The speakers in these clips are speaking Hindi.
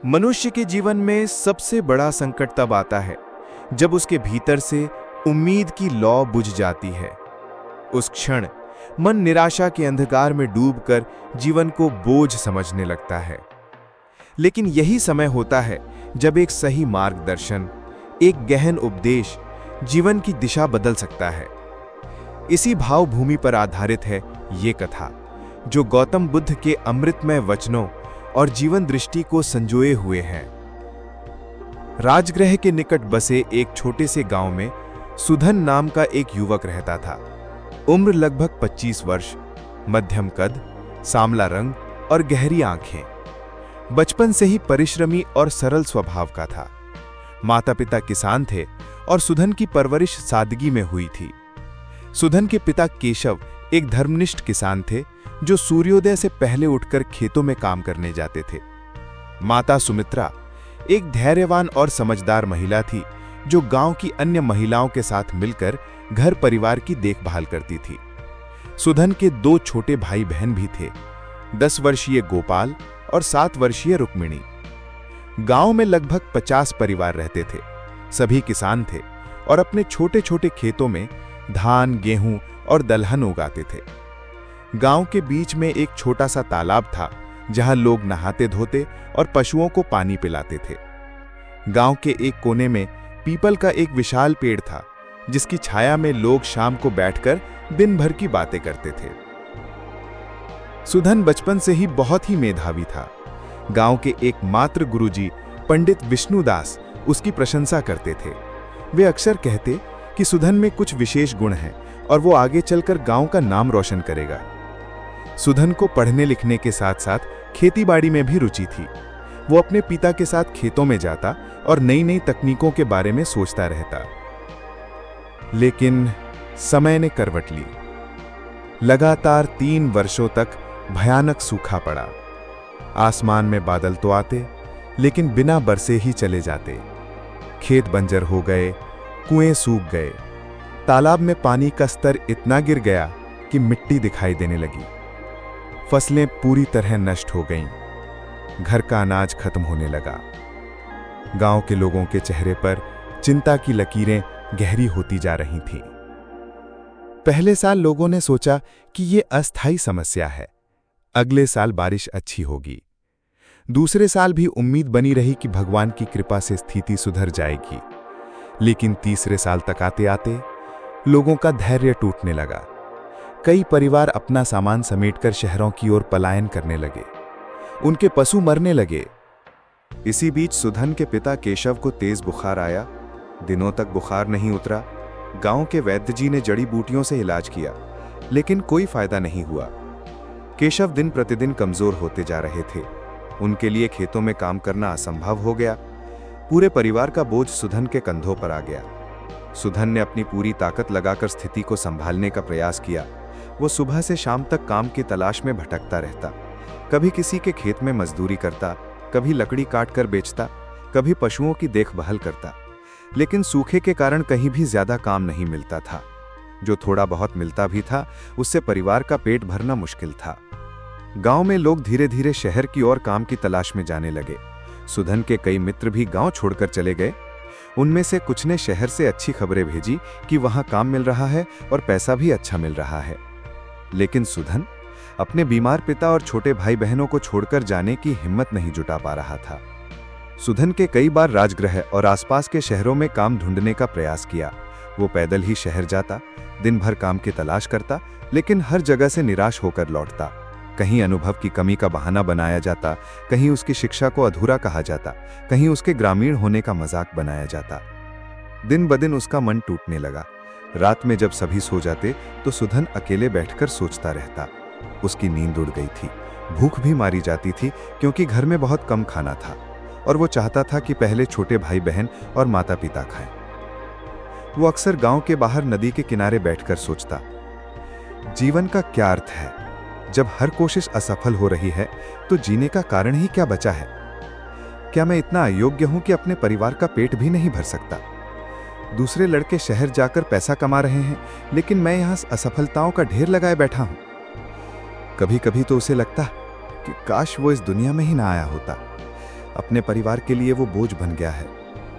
मनुष्य के जीवन में सबसे बड़ा संकट तब आता है जब उसके भीतर से उम्मीद की लौ बुझ जाती है। उस क्षण मन निराशा के अंधकार में डूबकर जीवन को बोझ समझने लगता है। लेकिन यही समय होता है जब एक सही मार्गदर्शन, एक गहन उपदेश जीवन की दिशा बदल सकता है। इसी भावभूमि पर आधारित है ये कथा, जो गौतम बुद्ध के अमृतमय वचनों और जीवन दृष्टि को संजोए हुए है। राजगृह के निकट बसे एक छोटे से गांव में सुधन नाम का एक युवक रहता था। उम्र लगभग 25 वर्ष, मध्यम कद, सांवला रंग और गहरी आंखें। बचपन से ही परिश्रमी और सरल स्वभाव का था। माता पिता किसान थे और सुधन की परवरिश सादगी में हुई थी। सुधन के पिता केशव एक धर्मनिष्ठ किसान थे जो सूर्योदय से पहले उठकर खेतों में काम करने जाते थे। माता सुमित्रा एक धैर्यवान और समझदार महिला थी जो गांव की अन्य महिलाओं के साथ मिलकर घर परिवार की देखभाल करती थी। सुधन के 2 छोटे भाई बहन भी थे, 10 वर्षीय गोपाल और 7 वर्षीय रुक्मिणी। गांव में लगभग 50 परिवार रहते थे। सभी किसान थे और अपने छोटे छोटे खेतों में धान, गेहूं और दलहन उगाते थे। गांव के बीच में एक छोटा सा तालाब था जहां लोग नहाते धोते और पशुओं को पानी पिलाते थे। गांव के एक कोने में पीपल का एक विशाल पेड़ था जिसकी छाया में लोग शाम को बैठकर दिन भर की बातें करते थे। सुधन बचपन से ही बहुत ही मेधावी था। गांव के एकमात्र गुरुजी पंडित विष्णुदास उसकी प्रशंसा करते थे। वे अक्सर कहते कि सुधन में कुछ विशेष गुण हैं और वो आगे चलकर गांव का नाम रोशन करेगा। सुधन को पढ़ने लिखने के साथ साथ खेतीबाड़ी में भी रुचि थी। वो अपने पिता के साथ खेतों में जाता और नई नई तकनीकों के बारे में सोचता रहता। लेकिन समय ने करवट ली। लगातार 3 वर्षों तक भयानक सूखा पड़ा। आसमान में बादल तो आते, लेकिन बिना बरसे ही चले जाते। खेत बंजर हो गए, कुएं सूख गए, तालाब में पानी का स्तर इतना गिर गया कि मिट्टी दिखाई देने लगी। फसलें पूरी तरह नष्ट हो गईं। घर का अनाज खत्म होने लगा। गांव के लोगों के चेहरे पर चिंता की लकीरें गहरी होती जा रही थीं। पहले साल लोगों ने सोचा कि ये अस्थायी समस्या है, अगले साल बारिश अच्छी होगी। दूसरे साल भी उम्मीद बनी रही कि भगवान की कृपा से स्थिति सुधर जाएगी। लेकिन तीसरे साल तक आते आते लोगों का धैर्य टूटने लगा। कई परिवार अपना सामान समेटकर शहरों की ओर पलायन करने लगे। उनके पशु मरने लगे। इसी बीच सुधन के पिता केशव को तेज बुखार आया। दिनों तक बुखार नहीं उतरा। गांव के वैद्य जी ने जड़ी बूटियों से इलाज किया, लेकिन कोई फायदा नहीं हुआ। केशव दिन प्रतिदिन कमजोर होते जा रहे थे। उनके लिए खेतों में काम करना असंभव हो गया। पूरे परिवार का बोझ सुधन के कंधों पर आ गया। सुधन ने अपनी पूरी ताकत लगाकर स्थिति को संभालने का प्रयास किया। वो सुबह से शाम तक काम की तलाश में भटकता रहता। कभी किसी के खेत में मजदूरी करता, कभी लकड़ी काट कर बेचता, कभी पशुओं की देखभाल करता। लेकिन सूखे के कारण कहीं भी ज्यादा काम नहीं मिलता था। जो थोड़ा बहुत मिलता भी था, उससे परिवार का पेट भरना मुश्किल था। गांव में लोग धीरे धीरे शहर की ओर काम की तलाश में जाने लगे। सुधन के कई मित्र भी गांव छोड़कर चले गए। उनमें से कुछ ने शहर से अच्छी खबरें भेजी कि वहां काम मिल रहा है और पैसा भी अच्छा मिल रहा है। लेकिन सुधन अपने बीमार पिता और छोटे भाई बहनों को छोड़कर जाने की हिम्मत नहीं जुटा पा रहा था। सुधन के कई बार राजगृह और आसपास के शहरों में काम ढूंढने का प्रयास किया। वो पैदल ही शहर जाता, दिन भर काम की तलाश करता, लेकिन हर जगह से निराश होकर लौटता। कहीं अनुभव की कमी का बहाना बनाया जाता, कहीं उसकी शिक्षा को अधूरा कहा जाता, कहीं उसके ग्रामीण होने का मजाक बनाया जाता। दिन ब दिन उसका मन टूटने लगा। रात में जब सभी सो जाते तो सुधन अकेले बैठकर सोचता रहता। उसकी नींद उड़ गई थी। भूख भी मारी जाती थी क्योंकि घर में बहुत कम खाना था और वो चाहता था कि पहले छोटे भाई बहन और माता पिता खाएं। वो अक्सर गांव के बाहर नदी के किनारे बैठकर सोचता, जीवन का क्या अर्थ है? जब हर कोशिश असफल हो रही है तो जीने का कारण ही क्या बचा है? क्या मैं इतना अयोग्य हूं कि अपने परिवार का पेट भी नहीं भर सकता? दूसरे लड़के शहर जाकर पैसा कमा रहे हैं, लेकिन मैं यहां असफलताओं का ढेर लगाए बैठा हूं। कभी कभी तो उसे लगता कि काश वो इस दुनिया में ही ना आया होता। अपने परिवार के लिए वो बोझ बन गया है।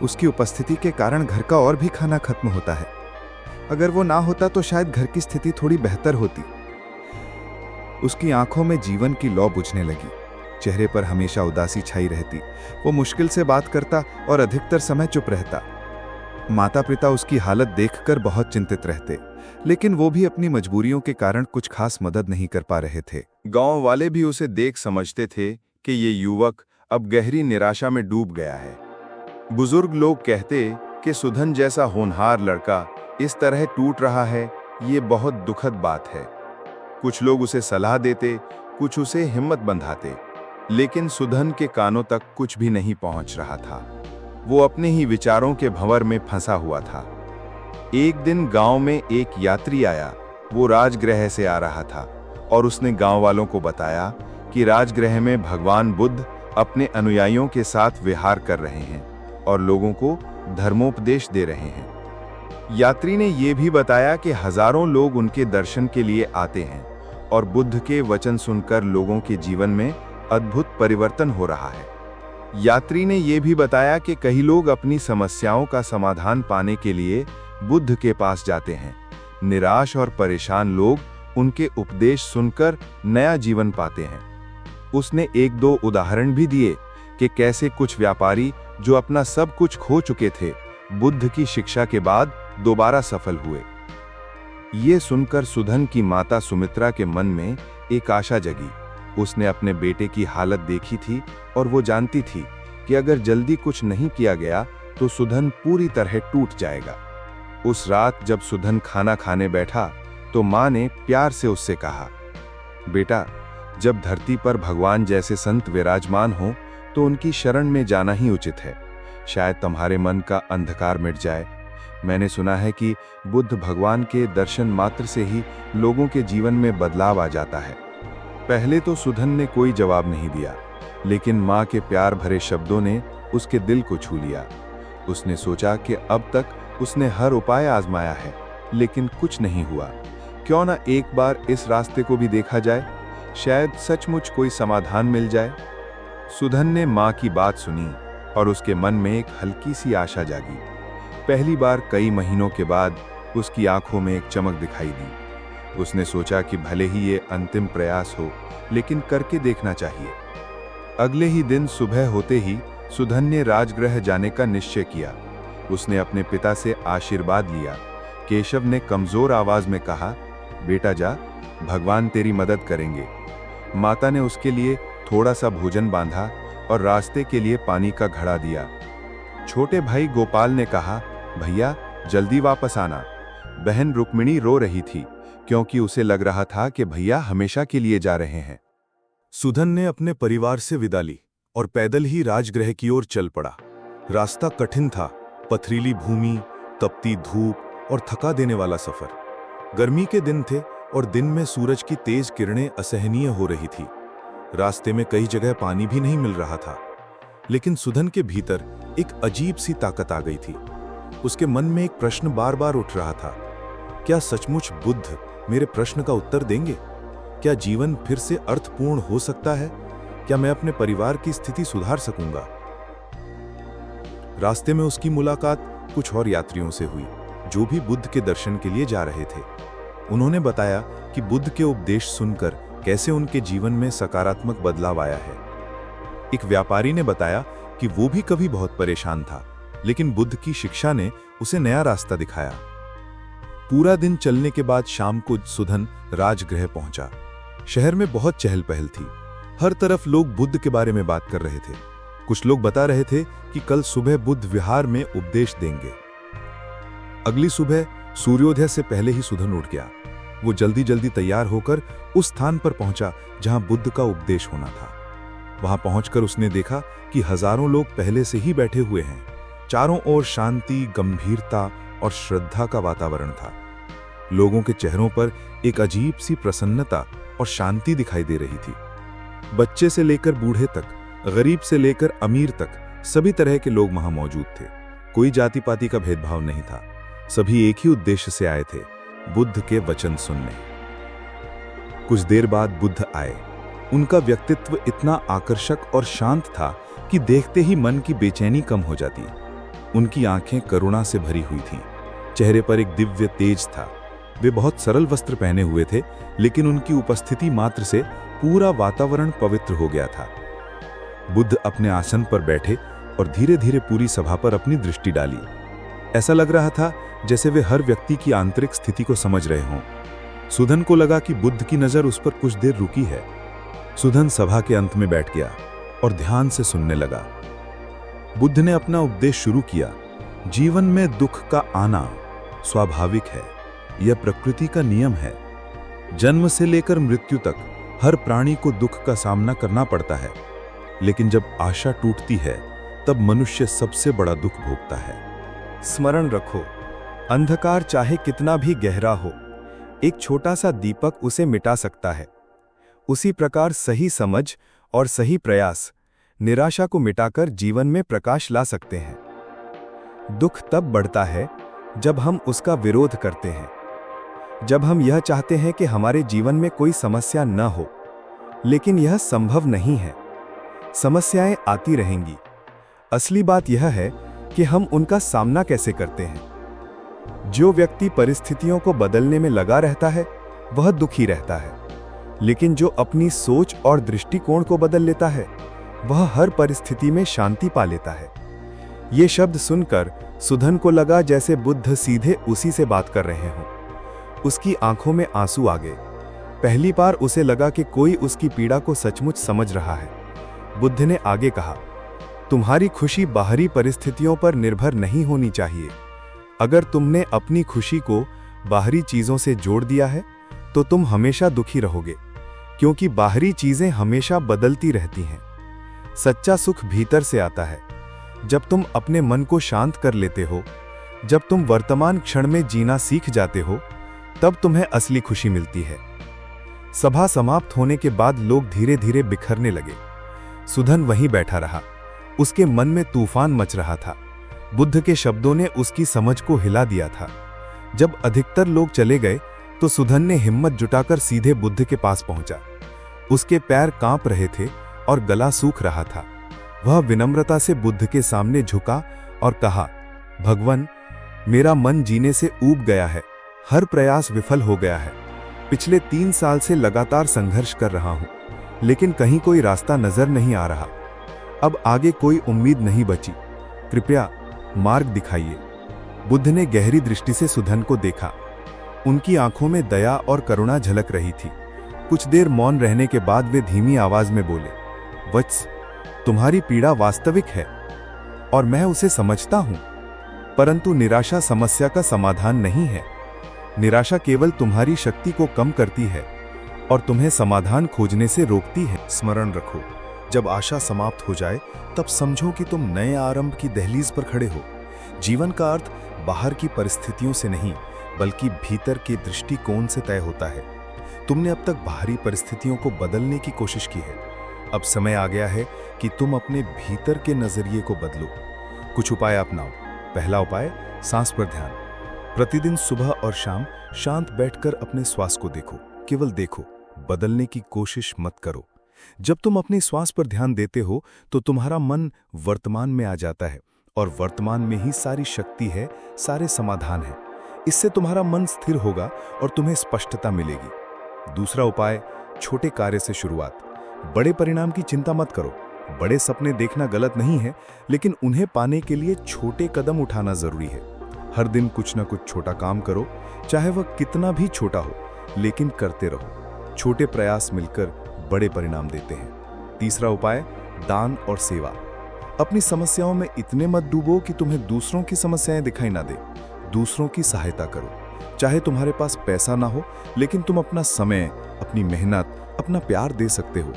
उसकी उपस्थिति के कारण घर का और भी खाना खत्म होता है। अगर वो ना होता तो शायद घर की स्थिति थोड़ी बेहतर होती। उसकी आंखों में जीवन की लौ बुझने लगी। चेहरे पर हमेशा उदासी छाई रहती। वो मुश्किल से बात करता और अधिकतर समय चुप रहता। माता पिता उसकी हालत देखकर बहुत चिंतित रहते, लेकिन वो भी अपनी मजबूरियों के कारण कुछ खास मदद नहीं कर पा रहे थे। गांव वाले भी उसे देख समझते थे कि ये युवक अब गहरी निराशा में डूब गया है। बुजुर्ग लोग कहते कि सुधन जैसा होनहार लड़का इस तरह टूट रहा है, ये बहुत दुखद बात है। कुछ लोग उसे सलाह देते, कुछ उसे हिम्मत बंधाते, लेकिन सुधन के कानों तक कुछ भी नहीं पहुंच रहा था। वो अपने ही विचारों के भंवर में फंसा हुआ था। एक दिन गांव में एक यात्री आया। वो राजगृह से आ रहा था और उसने गांव वालों को बताया कि राजगृह में भगवान बुद्ध अपने अनुयायियों के साथ विहार कर रहे हैं और लोगों को धर्मोपदेश दे रहे हैं। यात्री ने यह भी बताया कि हजारों लोग उनके दर्शन के लिए आते हैं और बुद्ध के वचन सुनकर लोगों के जीवन में अद्भुत परिवर्तन हो रहा है। यात्री ने यह भी बताया कि कई लोग अपनी समस्याओं का समाधान पाने के लिए बुद्ध के पास जाते हैं। निराश और परेशान लोग उनके उपदेश सुनकर नया जीवन पाते हैं। उसने एक दो उदाहरण भी दिए कि कैसे कुछ व्यापारी जो अपना सब कुछ खो चुके थे, बुद्ध की शिक्षा के बाद दोबारा सफल हुए। ये सुनकर सुधन की माता सुमित्रा के मन में एक आशा जगी। उसने अपने बेटे की हालत देखी थी और वो जानती थी कि अगर जल्दी कुछ नहीं किया गया तो सुधन पूरी तरह टूट जाएगा। उस रात जब सुधन खाना खाने बैठा तो मां ने प्यार से उससे कहा, बेटा, जब धरती पर भगवान जैसे संत विराजमान हो तो उनकी शरण में जाना ही उचित है। शायद तुम्हारे मन का अंधकार मिट जाए। मैंने सुना है कि बुद्ध भगवान के दर्शन मात्र से ही लोगों के जीवन में बदलाव आ जाता है। पहले तो सुधन ने कोई जवाब नहीं दिया, लेकिन मां के प्यार भरे शब्दों ने उसके दिल को छू लिया। उसने सोचा कि अब तक उसने हर उपाय आजमाया है, लेकिन कुछ नहीं हुआ। क्यों ना एक बार इस रास्ते को भी देखा जाए, शायद सचमुच कोई समाधान मिल जाए। सुधन ने मां की बात सुनी और उसके मन में एक हल्की सी आशा जागी। पहली बार कई महीनों के बाद उसकी आंखों में एक चमक दिखाई दी। उसने सोचा कि भले ही ये अंतिम प्रयास हो, लेकिन करके देखना चाहिए। अगले ही दिन सुबह होते ही सुधन ने राजगृह जाने का निश्चय किया। उसने अपने पिता से आशीर्वाद लिया। केशव ने कमजोर आवाज में कहा, बेटा जा, भगवान तेरी मदद करेंगे। माता ने उसके लिए थोड़ा सा भोजन बांधा और रास्ते के लिए पानी का घड़ा दिया। छोटे भाई गोपाल ने कहा, भैया जल्दी वापस आना। बहन रुक्मिणी रो रही थी क्योंकि उसे लग रहा था कि भैया हमेशा के लिए जा रहे हैं। सुधन ने अपने परिवार से विदा ली और पैदल ही राजगृह की ओर चल पड़ा। रास्ता कठिन था, पथरीली भूमि, तपती धूप और थका देने वाला सफर। गर्मी के दिन थे और दिन में सूरज की तेज किरणें असहनीय हो रही थी। रास्ते में कई जगह पानी भी नहीं मिल रहा था, लेकिन सुधन के भीतर एक अजीब सी ताकत आ गई थी। उसके मन में एक प्रश्न बार बार उठ रहा था, क्या सचमुच बुद्ध मेरे प्रश्न का उत्तर देंगे? क्या जीवन फिर से अर्थपूर्ण हो सकता है? क्या मैं अपने परिवार की स्थिति सुधार सकूंगा? रास्ते में उसकी मुलाकात कुछ और यात्रियों से हुई जो भी बुद्ध के दर्शन के लिए जा रहे थे। उन्होंने बताया कि बुद्ध के उपदेश सुनकर कैसे उनके जीवन में सकारात्मक बदलाव आया है। एक व्यापारी ने बताया कि वो भी कभी बहुत परेशान था, लेकिन बुद्ध की शिक्षा ने उसे नया रास्ता दिखाया। पूरा दिन चलने के बाद शाम को सुधन राजगृह पहुंचा। शहर में बहुत चहल पहल थी। हर तरफ लोग बुद्ध के बारे में बात कर रहे थे। कुछ लोग बता रहे थे कि कल सुबह बुद्ध विहार में उपदेश देंगे। अगली सुबह सूर्योदय से पहले ही सुधन उठ गया। वो जल्दी जल्दी तैयार होकर उस स्थान पर पहुंचा जहां बुद्ध का उपदेश होना था। वहां पहुंचकर उसने देखा कि हजारों लोग पहले से ही बैठे हुए हैं। चारों ओर शांति, गंभीरता और श्रद्धा का वातावरण था। लोगों के चेहरों पर एक अजीब सी प्रसन्नता और शांति दिखाई दे रही थी। बच्चे से लेकर बूढ़े तक, गरीब से लेकर अमीर तक, सभी तरह के लोग वहां मौजूद थे। कोई जाति पाति का भेदभाव नहीं था। सभी एक ही उद्देश्य से आए थे, बुद्ध के वचन सुनने। कुछ देर बाद बुद्ध आए। उनका व्यक्तित्व इतना आकर्षक और शांत था कि देखते ही मन की बेचैनी कम हो जाती। उनकी आंखें करुणा से भरी हुई थीं, चेहरे पर एक दिव्य तेज था। वे बहुत सरल वस्त्र पहने हुए थे, लेकिन उनकी उपस्थिति मात्र से पूरा वातावरण पवित्र हो गया था। बुद्ध अपने आसन पर बैठे और धीरे धीरे पूरी सभा पर अपनी दृष्टि डाली। ऐसा लग रहा था जैसे वे हर व्यक्ति की आंतरिक स्थिति को समझ रहे हों। सुधन को लगा कि बुद्ध की नजर उस पर कुछ देर रुकी है। सुधन सभा के अंत में बैठ गया और ध्यान से सुनने लगा। बुद्ध ने अपना उपदेश शुरू किया। जीवन में दुख का आना स्वाभाविक है, यह प्रकृति का नियम है। जन्म से लेकर मृत्यु तक हर प्राणी को दुख का सामना करना पड़ता है, लेकिन जब आशा टूटती है तब मनुष्य सबसे बड़ा दुख भोगता है। स्मरण रखो, अंधकार चाहे कितना भी गहरा हो, एक छोटा सा दीपक उसे मिटा सकता है। उसी प्रकार सही समझ और सही प्रयास निराशा को मिटाकर जीवन में प्रकाश ला सकते हैं। दुख तब बढ़ता है जब हम उसका विरोध करते हैं, जब हम यह चाहते हैं कि हमारे जीवन में कोई समस्या न हो, लेकिन यह संभव नहीं है। समस्याएं आती रहेंगी। असली बात यह है कि हम उनका सामना कैसे करते हैं। जो व्यक्ति परिस्थितियों को बदलने में लगा रहता है वह दुखी रहता है, लेकिन जो अपनी सोच और दृष्टिकोण को बदल लेता है वह हर परिस्थिति में शांति पा लेता है। ये शब्द सुनकर सुधन को लगा जैसे बुद्ध सीधे उसी से बात कर रहे हों। उसकी आंखों में आंसू आ गए। पहली बार उसे लगा कि कोई उसकी पीड़ा को सचमुच समझ रहा है। बुद्ध ने आगे कहा, तुम्हारी खुशी बाहरी परिस्थितियों पर निर्भर नहीं होनी चाहिए। अगर तुमने अपनी खुशी को बाहरी चीजों से जोड़ दिया है तो तुम हमेशा दुखी रहोगे, क्योंकि बाहरी चीजें हमेशा बदलती रहती हैं। सच्चा सुख भीतर से आता है। जब तुम अपने मन को शांत कर लेते हो, जब तुम वर्तमान क्षण में जीना सीख जाते हो, तब तुम्हें असली खुशी मिलती है। सभा समाप्त होने के बाद लोग धीरे धीरे बिखरने लगे। सुधन वहीं बैठा रहा। उसके मन में तूफान मच रहा था। बुद्ध के शब्दों ने उसकी समझ को हिला दिया था। जब अधिकतर लोग चले गए तो सुधन ने हिम्मत जुटाकर सीधे बुद्ध के पास पहुंचा। उसके पैर कांप रहे थे और गला सूख रहा था। वह विनम्रता से बुद्ध के सामने झुका और कहा, भगवान, मेरा मन जीने से ऊब गया है। हर प्रयास विफल हो गया है। पिछले 3 साल से लगातार संघर्ष कर रहा हूं, लेकिन कहीं कोई रास्ता नजर नहीं आ रहा। अब आगे कोई उम्मीद नहीं बची। कृपया मार्ग दिखाइए। बुद्ध ने गहरी दृष्टि से सुधन को देखा। उनकी आंखों में दया और करुणा झलक रही थी। कुछ देर मौन रहने के बाद वे धीमी आवाज में बोले, वत्स, तुम्हारी पीड़ा वास्तविक है और मैं उसे समझता हूं, परंतु निराशा समस्या का समाधान नहीं है। निराशा केवल तुम्हारी शक्ति को कम करती है और तुम्हें समाधान खोजने से रोकती है। स्मरण रखो, जब आशा समाप्त हो जाए तब समझो कि तुम नए आरंभ की दहलीज पर खड़े हो। जीवन का अर्थ बाहर की परिस्थितियों से नहीं, बल्कि भीतर के दृष्टिकोण से तय होता है। तुमने अब तक बाहरी परिस्थितियों को बदलने की कोशिश की है। अब समय आ गया है कि तुम अपने भीतर के नजरिए को बदलो। कुछ उपाय अपनाओ। पहला उपाय, सांस पर ध्यान। प्रतिदिन सुबह और शाम शांत बैठकर अपने श्वास को देखो। केवल देखो, बदलने की कोशिश मत करो। जब तुम अपनी श्वास पर ध्यान देते हो तो तुम्हारा मन वर्तमान में आ जाता है, और वर्तमान में ही सारी शक्ति है, सारे समाधान है। इससे तुम्हारा मन स्थिर होगा और तुम्हें स्पष्टता मिलेगी। दूसरा उपाय, छोटे कार्य से शुरुआत। बड़े परिणाम की चिंता मत करो। बड़े सपने देखना गलत नहीं है, लेकिन उन्हें पाने के लिए छोटे कदम उठाना जरूरी है। हर दिन कुछ ना कुछ छोटा काम करो, चाहे वह कितना भी छोटा हो, लेकिन करते रहो। छोटे प्रयास मिलकर बड़े परिणाम देते हैं। तीसरा उपाय, दान और सेवा। अपनी समस्याओं में इतने मत डूबो कि तुम्हें दूसरों की समस्याएं दिखाई ना दे। दूसरों की सहायता करो। चाहे तुम्हारे पास पैसा ना हो, लेकिन तुम अपना समय, अपनी मेहनत, अपना प्यार दे सकते हो।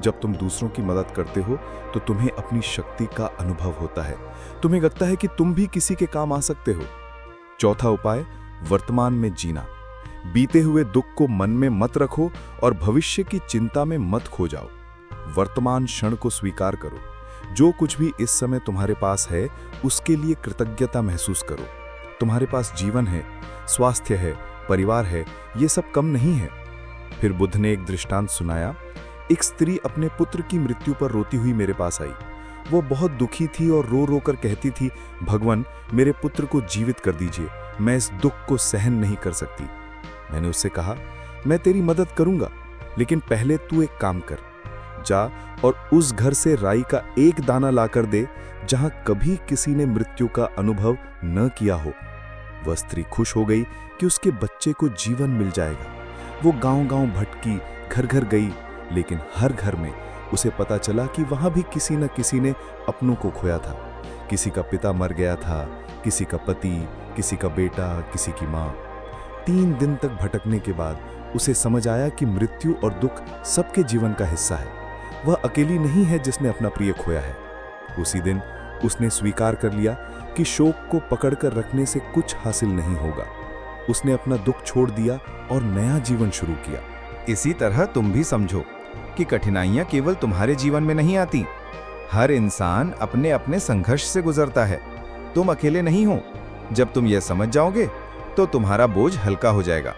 जब तुम दूसरों की मदद करते हो तो तुम्हें अपनी शक्ति का अनुभव होता है। तुम्हें लगता है कि तुम भी किसी के काम आ सकते हो। चौथा उपाय, वर्तमान में जीना। बीते हुए दुख को मन में मत रखो और भविष्य की चिंता में मत खो जाओ। वर्तमान क्षण को स्वीकार करो। जो कुछ भी इस समय तुम्हारे पास है, उसके लिए कृतज्ञता महसूस करो। तुम्हारे पास जीवन है, स्वास्थ्य है, परिवार है, ये सब कम नहीं है। फिर बुद्ध ने एक दृष्टांत सुनाया। एक स्त्री अपने पुत्र की मृत्यु पर रोती हुई मेरे पास आई। वो बहुत दुखी थी और रो रो कर कहती थी, भगवान मेरे पुत्र को जीवित कर दीजिए, मैं इस दुख को सहन नहीं कर सकती। मैंने उससे कहा, मैं तेरी मदद करूंगा, लेकिन पहले तू एक काम कर, जा और उस घर से राई का एक दाना लाकर दे जहां कभी किसी ने मृत्यु का अनुभव न किया हो। वह स्त्री खुश हो गई कि उसके बच्चे को जीवन मिल जाएगा। वो गांव-गांव भटकी, घर घर गई, लेकिन हर घर में उसे पता चला कि वहां भी किसी न किसी ने अपनों को खोया था। किसी का पिता मर गया था, किसी का पति, किसी का बेटा, किसी की माँ। 3 दिन तक भटकने के बाद उसे समझ आया कि मृत्यु और दुख सबके जीवन का हिस्सा है। वह अकेली नहीं है जिसने अपना प्रिय खोया है। उसी दिन उसने स्वीकार कर लिया कि शोक को पकड़कर रखने से कुछ हासिल नहीं होगा। उसने अपना दुख छोड़ दिया और नया जीवन शुरू किया। इसी तरह तुम भी समझो कि कठिनाइयां केवल तुम्हारे जीवन में नहीं आती। हर इंसान अपने अपने संघर्ष से गुजरता है। तुम अकेले नहीं हो। जब तुम यह समझ जाओगे तो तुम्हारा बोझ हल्का हो जाएगा।